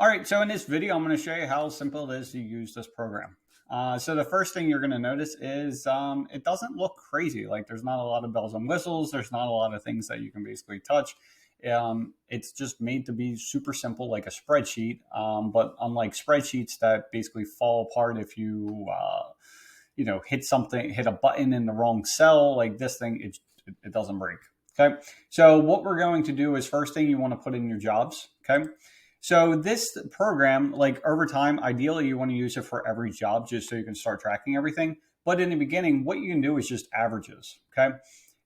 All right, so in this video, I'm going to show you how simple it is to use this program. So the first thing you're going to notice is it doesn't look crazy. Like there's not a lot of bells and whistles. There's not a lot of things that you can basically touch. It's just made to be super simple, like a spreadsheet. But unlike spreadsheets that basically fall apart if you, hit a button in the wrong cell, like this thing, it doesn't break. Okay. So what we're going to do is first thing you want to put in your jobs. Okay. So this program, like over time, ideally you want to use it for every job just so you can start tracking everything. But in the beginning, what you can do is just averages. Okay.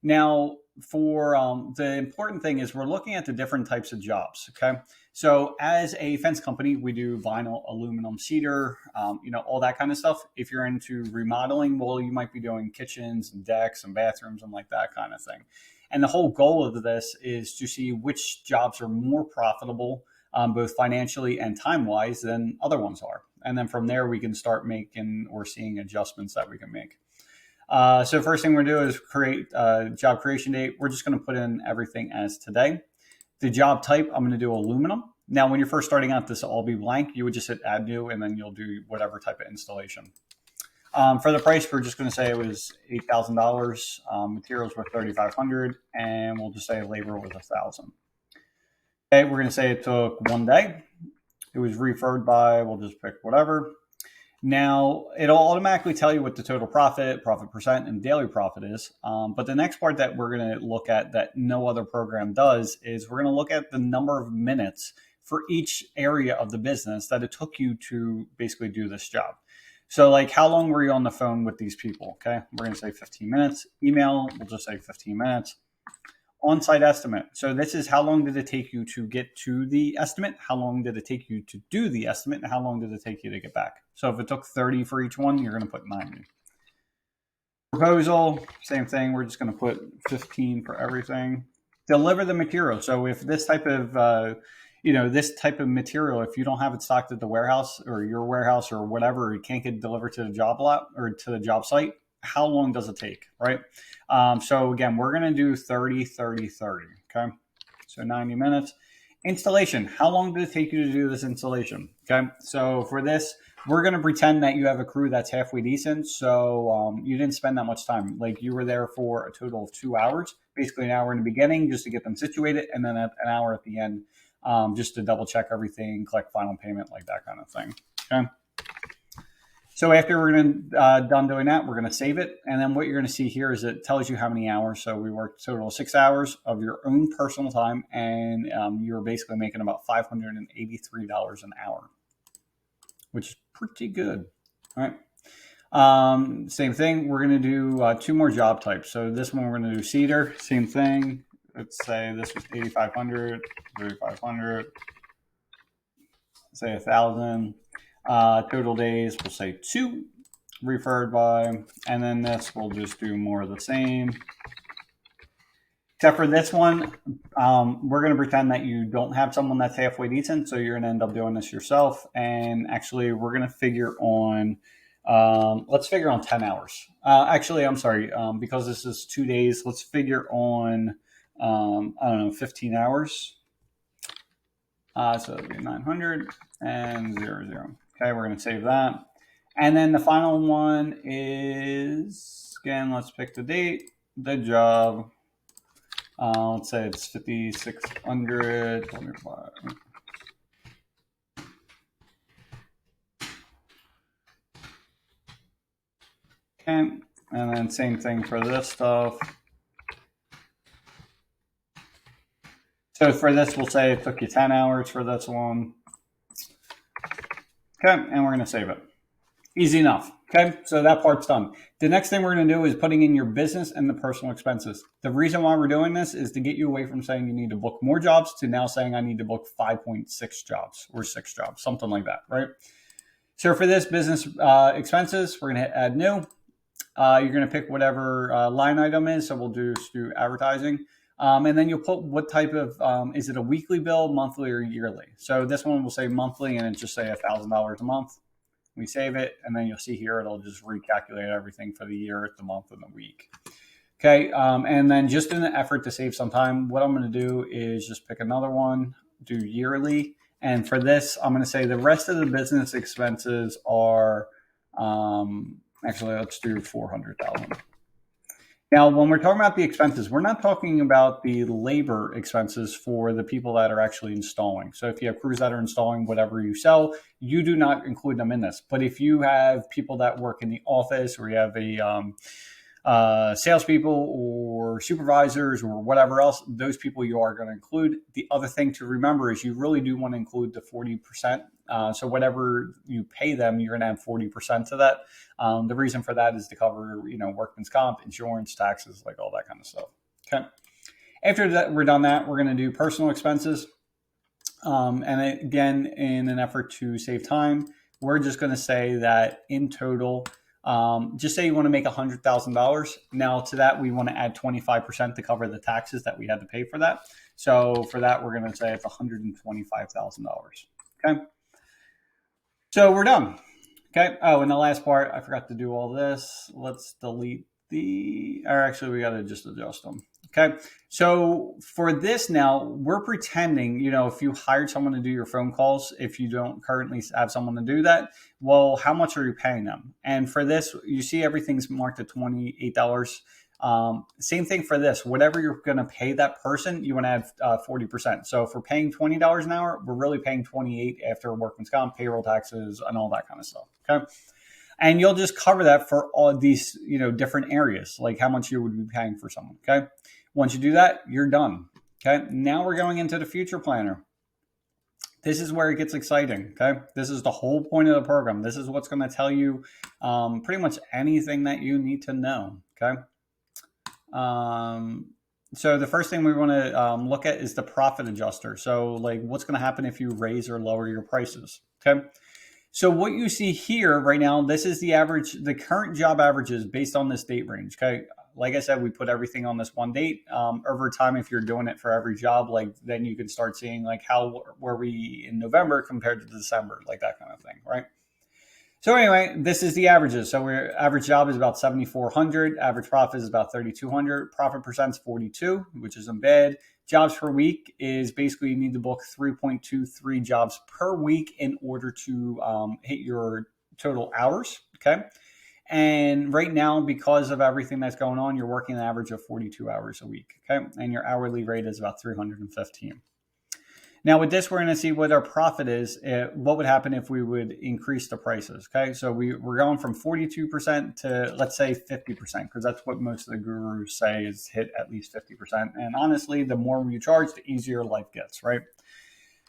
Now, for the important thing is we're looking at the different types of jobs. Okay. So as a fence company, we do vinyl, aluminum, cedar, all that kind of stuff. If you're into remodeling, well, you might be doing kitchens and decks and bathrooms and like that kind of thing. And the whole goal of this is to see which jobs are more profitable, both financially and time-wise, than other ones are. And then from there, we can start making or seeing adjustments that we can make. So first thing we're going to do is create a job creation date. We're just going to put in everything as today. The job type, I'm going to do aluminum. Now, when you're first starting out, this will all be blank. You would just hit add new, and then you'll do whatever type of installation. For the price, we're just going to say it was $8,000. Materials were $3,500, and we'll just say labor was $1,000. Okay, we're going to say it took 1 day. It was referred by, we'll just pick whatever. Now, it'll automatically tell you what the total profit percent, and daily profit is. But the next part that we're going to look at that no other program does is we're going to look at the number of minutes for each area of the business that it took you to basically do this job. So like how long were you on the phone with these people? Okay, we're going to say 15 minutes. Email, we'll just say 15 minutes. On-site estimate. So this is how long did it take you to get to the estimate? How long did it take you to do the estimate? And how long did it take you to get back? So if it took 30 for each one, you're going to put 90. Proposal, same thing. We're just going to put 15 for everything. Deliver the material. So if this type of, material, if you don't have it stocked at the warehouse or your warehouse or whatever, it can't get delivered to the job lot or to the job site, how long does it take, right? So again, we're going to do 30, 30, 30, okay? So 90 minutes. Installation, how long did it take you to do this installation, okay? So for this, we're going to pretend that you have a crew that's halfway decent, so you didn't spend that much time. Like you were there for a total of 2 hours, basically an hour in the beginning just to get them situated, and then an hour at the end just to double check everything, collect final payment, like that kind of thing, okay? So after we're done doing that, we're going to save it. And then what you're going to see here is it tells you how many hours. So we worked a total of 6 hours of your own personal time, and you're basically making about $583 an hour, which is pretty good. All right. Same thing. We're going to do 2 more job types. So this one, we're going to do cedar. Same thing. Let's say this was 8,500, 3,500, say 1,000. Total days, we'll say 2, referred by, and then this we'll just do more of the same. Except for this one, we're going to pretend that you don't have someone that's halfway decent, so you're going to end up doing this yourself. And actually, we're going to figure on, let's figure on 10 hours. Actually, I'm sorry, because this is 2 days, let's figure on, 15 hours. So it'll be 900 and 00. Okay, we're going to save that. And then the final one is, again, let's pick the date, the job. Let's say it's 5,600. Okay, and then same thing for this stuff. So for this, we'll say it took you 10 hours for this one. Okay, and we're going to save it. Easy enough. Okay, so that part's done. The next thing we're going to do is putting in your business and the personal expenses. The reason why we're doing this is to get you away from saying you need to book more jobs to now saying I need to book 5.6 jobs or 6 jobs, something like that, right? So for this business expenses, we're going to hit add new. You're going to pick whatever line item is. So we'll just do advertising. And then you'll put what type of, is it a weekly bill, monthly, or yearly? So this one will say monthly, and it just say $1,000 a month. We save it, and then you'll see here, it'll just recalculate everything for the year, the month, and the week. Okay, and then just in the effort to save some time, what I'm going to do is just pick another one, do yearly, And for this, I'm going to say the rest of the business expenses are, actually, let's do 400,000. Now, when we're talking about the expenses, we're not talking about the labor expenses for the people that are actually installing. So if you have crews that are installing whatever you sell, you do not include them in this. But if you have people that work in the office, or you have salespeople or supervisors or whatever else, those people you are going to include. The other thing to remember is you really do want to include the 40%. So whatever you pay them, you're going to add 40% to that. The reason for that is to cover, workman's comp, insurance, taxes, like all that kind of stuff. Okay. After that, we're done that, we're going to do personal expenses. And again, in an effort to save time, we're just going to say that in total, just say you want to make $100,000. Now to that, we want to add 25% to cover the taxes that we had to pay for that. So for that, we're going to say it's $125,000. Okay. So we're done. Okay. Oh, and the last part, I forgot to do all this. Let's delete or actually we got to just adjust them. Okay. So for this now, we're pretending, if you hired someone to do your phone calls, if you don't currently have someone to do that, well, how much are you paying them? And for this, you see everything's marked at $28. Same thing for this. Whatever you're going to pay that person, you want to add 40%. So if we're paying $20 an hour, we're really paying $28 after workman's comp, payroll taxes, and all that kind of stuff. Okay. And you'll just cover that for all these, different areas, like how much you would be paying for someone. Okay. Once you do that, you're done. Okay. Now we're going into the future planner. This is where it gets exciting. Okay. This is the whole point of the program. This is what's going to tell you pretty much anything that you need to know. Okay. So the first thing we want to look at is the profit adjuster. So like what's going to happen if you raise or lower your prices. Okay. So what you see here right now, this is the average, the current job averages based on this date range. Okay. Like I said, we put everything on this one date. Over time, if you're doing it for every job, then you can start seeing like how were we in November compared to December, like that kind of thing, right? So anyway, this is the averages. So our average job is about 7,400. Average profit is about 3,200. Profit percent is 42, which isn't bad. Jobs per week is basically you need to book 3.23 jobs per week in order to hit your total hours. Okay. And right now, because of everything that's going on, you're working an average of 42 hours a week. Okay. And your hourly rate is about 315. Now with this, we're going to see what our profit is. What would happen if we would increase the prices? Okay, so we're going from 42% to let's say 50%, because that's what most of the gurus say is hit at least 50%. And honestly, the more you charge, the easier life gets, right?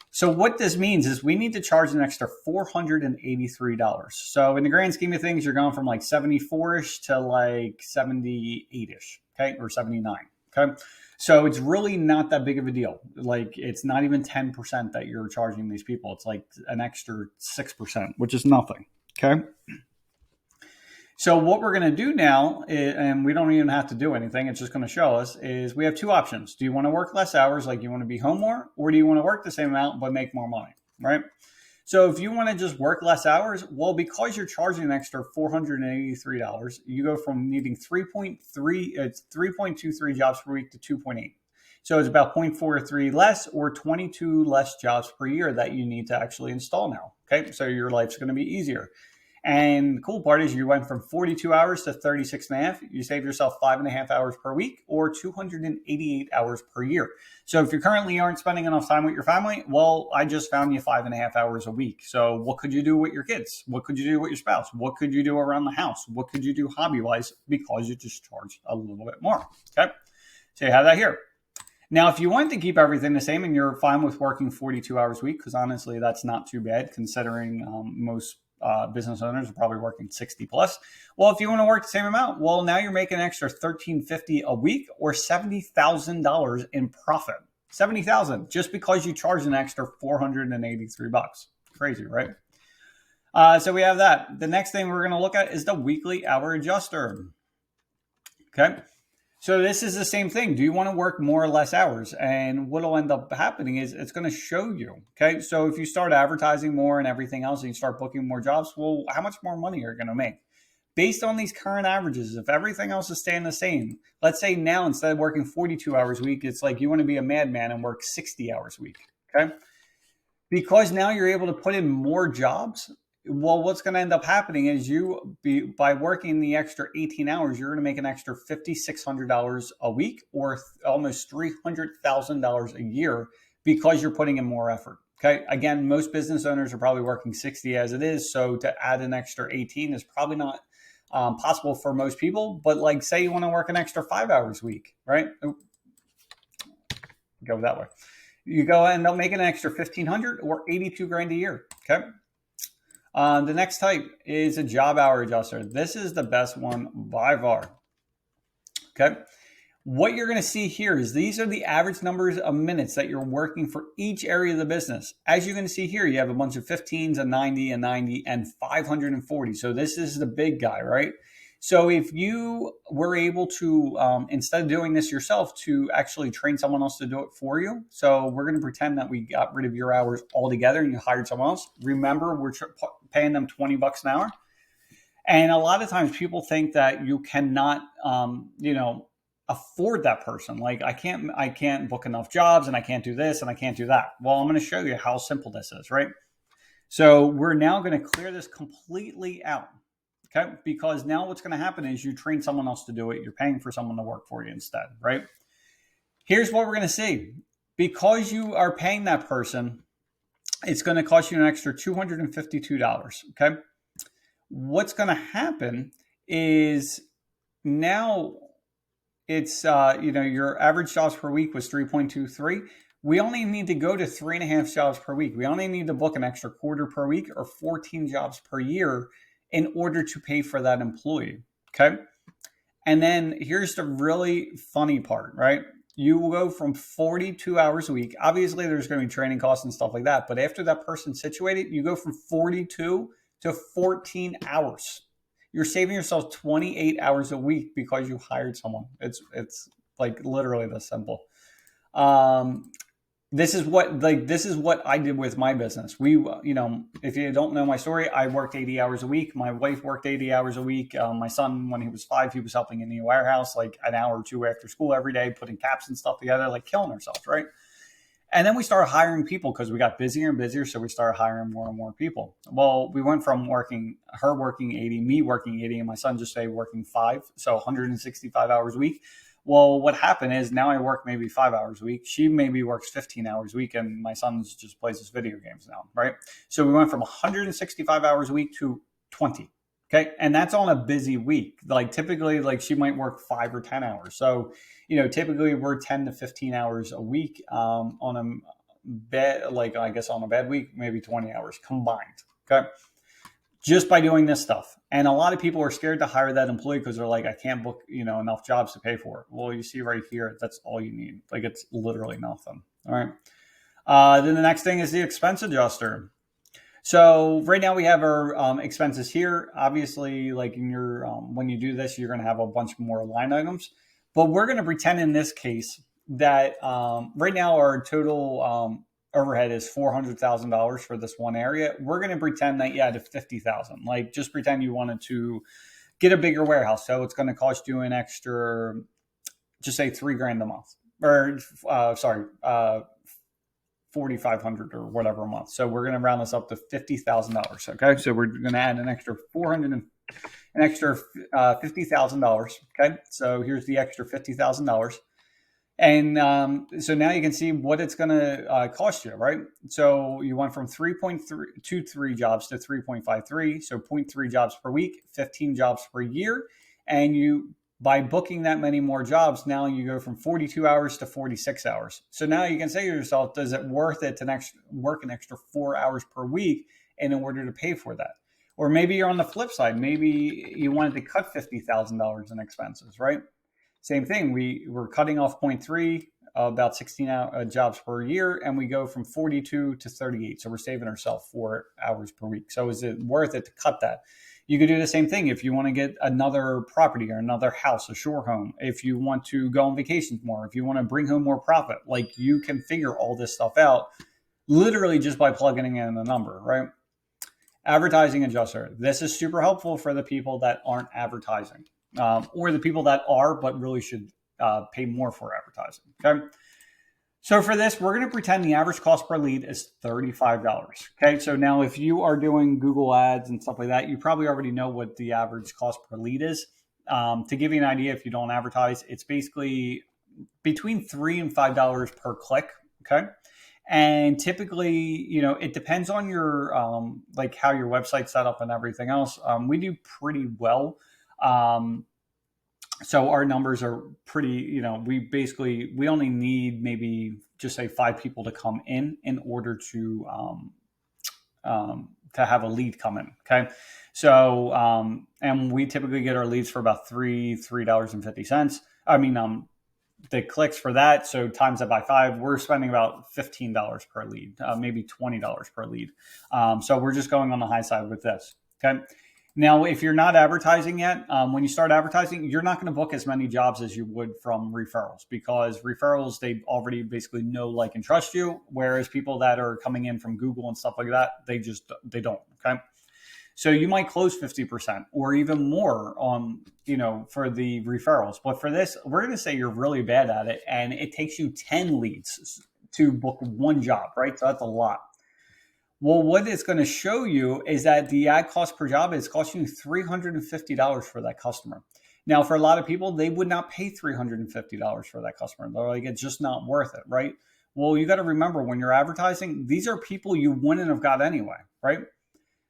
So what this means is we need to charge an extra $483. So in the grand scheme of things, you're going from like 74-ish to like 78-ish, okay, or 79, okay? So it's really not that big of a deal. Like it's not even 10% that you're charging these people. It's like an extra 6%, which is nothing. Okay. So what we're going to do now, and we don't even have to do anything, it's just going to show us, is we have two options. Do you want to work less hours, like you want to be home more, or do you want to work the same amount but make more money, right? So if you want to just work less hours, well, because you're charging an extra $483, you go from needing 3.23 jobs per week to 2.8. So it's about 0.43 less, or 22 less jobs per year that you need to actually install now. Okay, so your life's going to be easier. And the cool part is you went from 42 hours to 36 and a half. You save yourself 5.5 hours per week, or 288 hours per year. So if you currently aren't spending enough time with your family, well, I just found you 5.5 hours a week. So what could you do with your kids? What could you do with your spouse? What could you do around the house? What could you do hobby-wise, because you just charge a little bit more, okay? So you have that here. Now, if you want to keep everything the same and you're fine with working 42 hours a week, because honestly, that's not too bad considering most business owners are probably working 60 plus. Well, if you want to work the same amount, well, now you're making an extra $1,350 a week, or $70,000 in profit. $70,000 just because you charge an extra $483. Crazy, right? So we have that. The next thing we're going to look at is the weekly hour adjuster. Okay. So this is the same thing. Do you want to work more or less hours? And what will end up happening is it's going to show you. Okay. So if you start advertising more and everything else and you start booking more jobs, well, how much more money are you going to make? Based on these current averages, if everything else is staying the same, let's say now instead of working 42 hours a week, it's like you want to be a madman and work 60 hours a week. Okay. Because now you're able to put in more jobs. Well, what's going to end up happening is by working the extra 18 hours, you're going to make an extra $5,600 a week, or almost $300,000 a year, because you're putting in more effort. Okay. Again, most business owners are probably working 60 as it is. So to add an extra 18 is probably not possible for most people. But like, say you want to work an extra 5 hours a week, right? Go that way. You go and they'll make an extra 1,500 or 82 grand a year. Okay. The next type is a job hour adjuster. This is the best one by far. Okay. What you're going to see here is these are the average numbers of minutes that you're working for each area of the business. As you're going to see here, you have a bunch of 15s, a 90, a 90, and 540. So this is the big guy, right? So if you were able to, instead of doing this yourself, to actually train someone else to do it for you. So we're going to pretend that we got rid of your hours altogether and you hired someone else. Remember, we're paying them $20 an hour. And a lot of times people think that you cannot, afford that person. Like I can't book enough jobs and I can't do this and I can't do that. Well, I'm going to show you how simple this is, right? So we're now going to clear this completely out. Okay. Because now what's going to happen is you train someone else to do it. You're paying for someone to work for you instead, right? Here's what we're going to see. Because you are paying that person, it's going to cost you an extra $252. Okay. What's going to happen is now it's, your average jobs per week was 3.23. We only need to go to 3.5 jobs per week. We only need to book an extra quarter per week or 14 jobs per year in order to pay for that employee. Okay. And then here's the really funny part, right? You will go from 42 hours a week. Obviously, there's going to be training costs and stuff like that. But after that person's situated, you go from 42 to 14 hours. You're saving yourself 28 hours a week because you hired someone. It's like literally this simple. This is what I did with my business. If you don't know my story, I worked 80 hours a week. My wife worked 80 hours a week. My son, when he was 5, he was helping in the warehouse like an hour or two after school every day, putting caps and stuff together, like killing ourselves, right? And then we started hiring people because we got busier and busier. So we started hiring more and more people. Well, we went from her working 80, me working 80, and my son just working 5. So 165 hours a week. Well, what happened is now I work maybe 5 hours a week. She maybe works 15 hours a week, and my son just plays his video games now, right? So we went from 165 hours a week to 20. Okay. And that's on a busy week. Like typically, like she might work 5 or 10 hours. So, typically we're 10 to 15 hours a week on a bad, like I guess on a bad week, maybe 20 hours combined. Okay. Just by doing this stuff. And a lot of people are scared to hire that employee because they're like, I can't book, enough jobs to pay for it. Well, you see right here, that's all you need. Like it's literally nothing. All right. Then the next thing is the expense adjuster. So right now we have our expenses here. Obviously, like in your when you do this, you're going to have a bunch more line items. But we're going to pretend in this case that right now our total overhead is $400,000 for this one area. We're going to pretend that you had $50,000. Like just pretend you wanted to get a bigger warehouse. So it's going to cost you an extra, just say $3,000 a month, or $4,500 or whatever a month. So we're going to round this up to $50,000. Okay. So we're going to add an extra $50,000. Okay. So here's the extra $50,000. And so now you can see what it's going to cost you, right? So you went from 3.23 jobs to 3.53. So 0.3 jobs per week, 15 jobs per year. And by booking that many more jobs, now you go from 42 hours to 46 hours. So now you can say to yourself, is it worth it to work an extra 4 hours per week in order to pay for that? Or maybe you're on the flip side. Maybe you wanted to cut $50,000 in expenses, right? Same thing. We're cutting off 0.3, about 16 jobs per year, and we go from 42 to 38. So we're saving ourselves 4 hours per week. So is it worth it to cut that? You could do the same thing if you want to get another property or another house, a shore home. If you want to go on vacations more, if you want to bring home more profit, like you can figure all this stuff out literally just by plugging in the number, right? Advertising adjuster. This is super helpful for the people that aren't advertising or the people that are but really should pay more for advertising. Okay. So for this, we're going to pretend the average cost per lead is $35. Okay. So now if you are doing Google ads and stuff like that, you probably already know what the average cost per lead is. To give you an idea, if you don't advertise, it's basically between $3 and $5 per click. Okay. And typically, it depends on your, like how your website's set up and everything else. We do pretty well. So our numbers are pretty, we only need maybe just say 5 people to come in order to have a lead come in. Okay. So, and we typically get our leads for about $3.50. I mean, the clicks for that. So times that by 5, we're spending about $15 per lead, maybe $20 per lead. So we're just going on the high side with this. Okay. Now, if you're not advertising yet, when you start advertising, you're not going to book as many jobs as you would from referrals, because referrals, they already basically know, like, and trust you. Whereas people that are coming in from Google and stuff like that, they don't. Okay. So you might close 50% or even more on, for the referrals. But for this, we're going to say you're really bad at it, and it takes you 10 leads to book one job, right? So that's a lot. Well, what it's going to show you is that the ad cost per job is costing you $350 for that customer. Now, for a lot of people, they would not pay $350 for that customer. They're like, it's just not worth it, right? Well, you got to remember, when you're advertising, these are people you wouldn't have got anyway, right?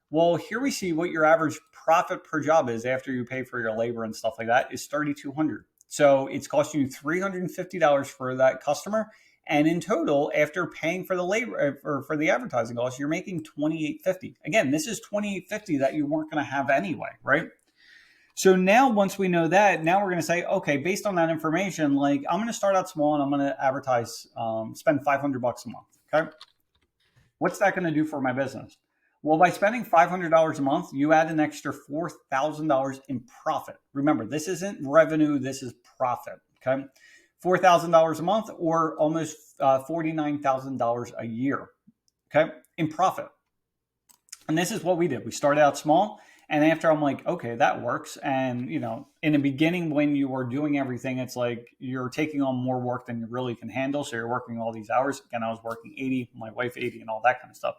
Well, here we see what your average profit per job is after you pay for your labor and stuff like that is $3,200. So it's costing you $350 for that customer. And in total, after paying for the labor or for the advertising costs, you're making $2,850. Again, this is $2,850 that you weren't going to have anyway, right? So now, once we know that, now we're going to say, okay, based on that information, like, I'm going to start out small and I'm going to advertise, spend $500 a month. Okay. What's that going to do for my business? Well, by spending $500 a month, you add an extra $4,000 in profit. Remember, this isn't revenue. This is profit. Okay. $4,000 a month, or almost $49,000 a year, okay, in profit. And this is what we did. We started out small, and after, I'm like, okay, that works. And, in the beginning, when you are doing everything, it's like you're taking on more work than you really can handle. So you're working all these hours. Again, I was working 80, my wife 80, and all that kind of stuff.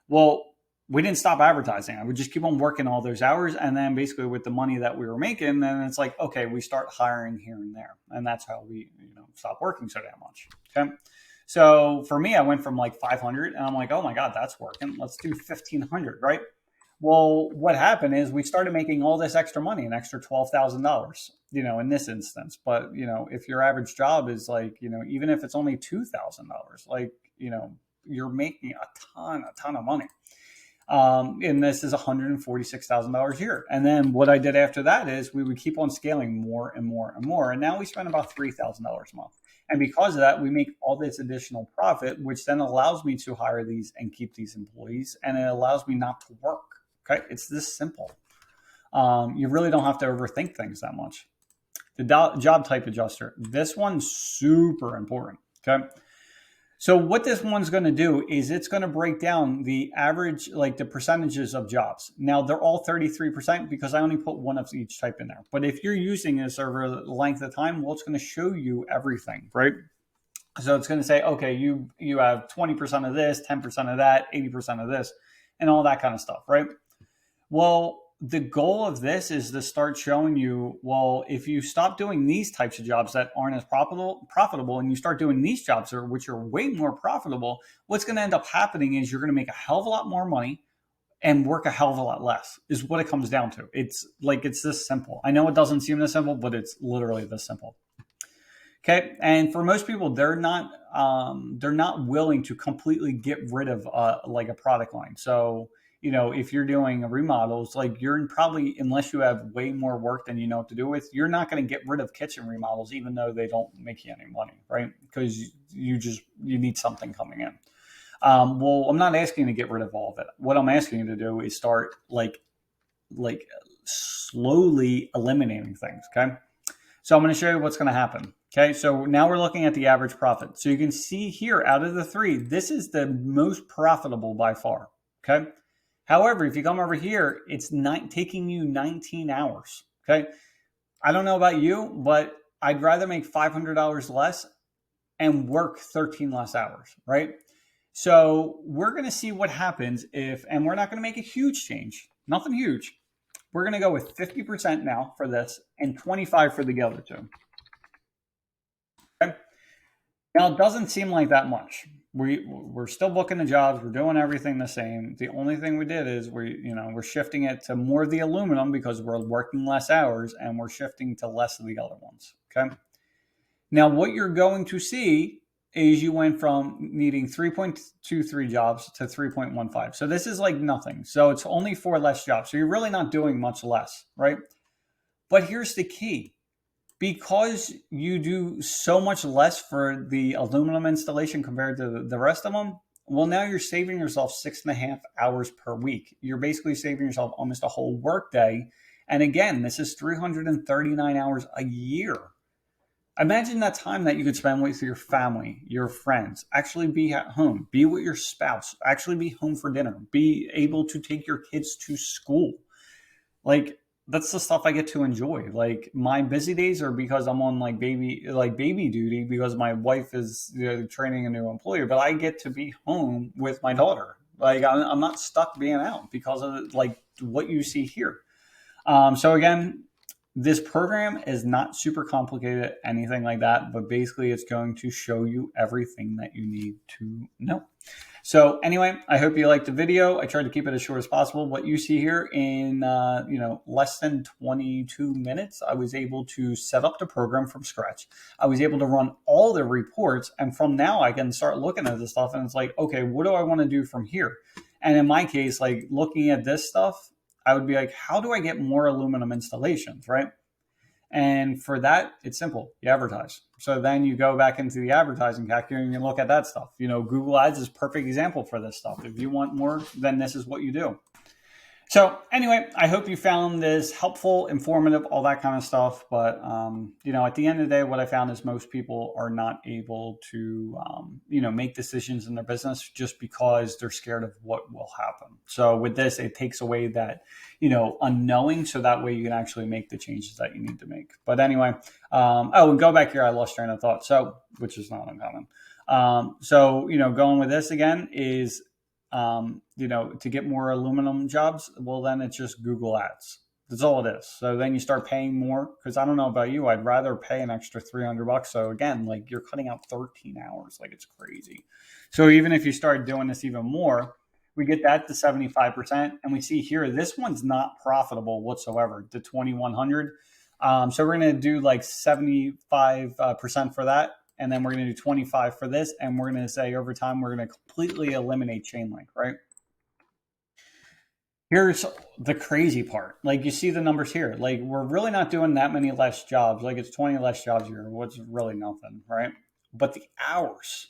Well, we didn't stop advertising. I would just keep on working all those hours. And then basically with the money that we were making, then it's like, okay, we start hiring here and there. And that's how we, stop working so damn much. Okay. So for me, I went from like 500 and I'm like, oh my God, that's working. Let's do 1,500, right? Well, what happened is we started making all this extra money, an extra $12,000, in this instance. But, if your average job is like, even if it's only $2,000, like, you're making a ton of money. And this is $146,000 a year. And then what I did after that is we would keep on scaling more and more and more. And now we spend about $3,000 a month. And because of that, we make all this additional profit, which then allows me to hire these and keep these employees. And it allows me not to work. Okay. It's this simple. You really don't have to overthink things that much. The job type adjuster, this one's super important. Okay. So what this one's going to do is it's going to break down the average, like the percentages of jobs. Now, they're all 33% because I only put one of each type in there. But if you're using this over the length of time, well, it's going to show you everything, right? So it's going to say, okay, you have 20% of this, 10% of that, 80% of this, and all that kind of stuff, right? Well, the goal of this is to start showing you, well, if you stop doing these types of jobs that aren't as profitable and you start doing these jobs which are way more profitable, what's going to end up happening is you're going to make a hell of a lot more money and work a hell of a lot less, is what it comes down to. It's this simple. I know it doesn't seem this simple, but it's literally this simple. Okay. And for most people, they're not willing to completely get rid of like a product line. So, if you're doing remodels, like you're probably, unless you have way more work than you know what to do with, you're not going to get rid of kitchen remodels, even though they don't make you any money, right? Because you need something coming in. Well, I'm not asking you to get rid of all of it. What I'm asking you to do is start like slowly eliminating things. Okay. So I'm going to show you what's going to happen. Okay. So now we're looking at the average profit. So you can see here, out of the 3, this is the most profitable by far. Okay. However, if you come over here, it's taking you 19 hours. Okay. I don't know about you, but I'd rather make $500 less and work 13 less hours, right? So we're going to see what happens if, and we're not going to make a huge change, nothing huge. We're going to go with 50% now for this and 25 for the other two. Okay? Now, it doesn't seem like that much. We're still booking the jobs. We're doing everything the same. The only thing we did is we're shifting it to more of the aluminum because we're working less hours, and we're shifting to less of the other ones. Okay. Now, what you're going to see is you went from needing 3.23 jobs to 3.15. So this is like nothing. So it's only 4 less jobs. So you're really not doing much less, right? But here's the key. Because you do so much less for the aluminum installation compared to the rest of them, well, now you're saving yourself 6.5 hours per week. You're basically saving yourself almost a whole work day. And again, this is 339 hours a year. Imagine that time that you could spend with your family, your friends, actually be at home, be with your spouse, actually be home for dinner, be able to take your kids to school. Like, that's the stuff I get to enjoy. Like, my busy days are because I'm on baby duty because my wife is training a new employer, but I get to be home with my daughter. Like, I'm not stuck being out because of like what you see here. So again, this program is not super complicated, anything like that, but basically it's going to show you everything that you need to know. So anyway, I hope you liked the video. I tried to keep it as short as possible. What you see here in less than 22 minutes, I was able to set up the program from scratch. I was able to run all the reports, and from now I can start looking at this stuff, and it's like, okay, what do I want to do from here? And in my case, like looking at this stuff, I would be like, how do I get more aluminum installations, right? And for that, it's simple. You advertise. So then you go back into the advertising calculator and you look at that stuff. Google Ads is a perfect example for this stuff. If you want more, then this is what you do. So anyway, I hope you found this helpful, informative, all that kind of stuff. But, at the end of the day, what I found is most people are not able to, make decisions in their business just because they're scared of what will happen. So with this, it takes away that, unknowing. So that way you can actually make the changes that you need to make. But anyway, and go back here. I lost train of thought. So, which is not uncommon. Going with this again is, to get more aluminum jobs, well, then it's just Google Ads. That's all it is. So then you start paying more because I don't know about you. I'd rather pay an extra $300. So again, like you're cutting out 13 hours. Like it's crazy. So even if you start doing this even more, we get that to 75%. And we see here, this one's not profitable whatsoever, the 2100. So we're going to do like 75% for that. And then we're going to do 25 for this. And we're going to say over time, we're going to completely eliminate chain link, right? Here's the crazy part. Like you see the numbers here. Like we're really not doing that many less jobs. Like it's 20 less jobs here, what's really nothing, right? But the hours,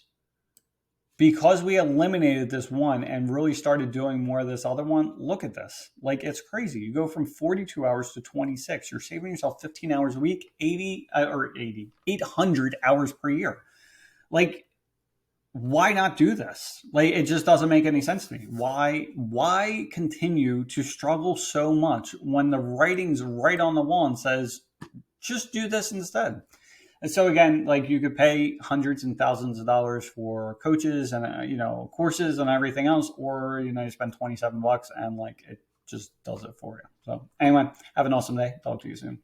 because we eliminated this one and really started doing more of this other one, look at this. Like it's crazy. You go from 42 hours to 26. You're saving yourself 15 hours a week, 800 hours per year. Like, why not do this? Like, it just doesn't make any sense to me. Why continue to struggle so much when the writing's right on the wall and says, just do this instead? And so again, like you could pay hundreds and thousands of dollars for coaches and, courses and everything else, or, you spend $27 and like, it just does it for you. So anyway, have an awesome day. Talk to you soon.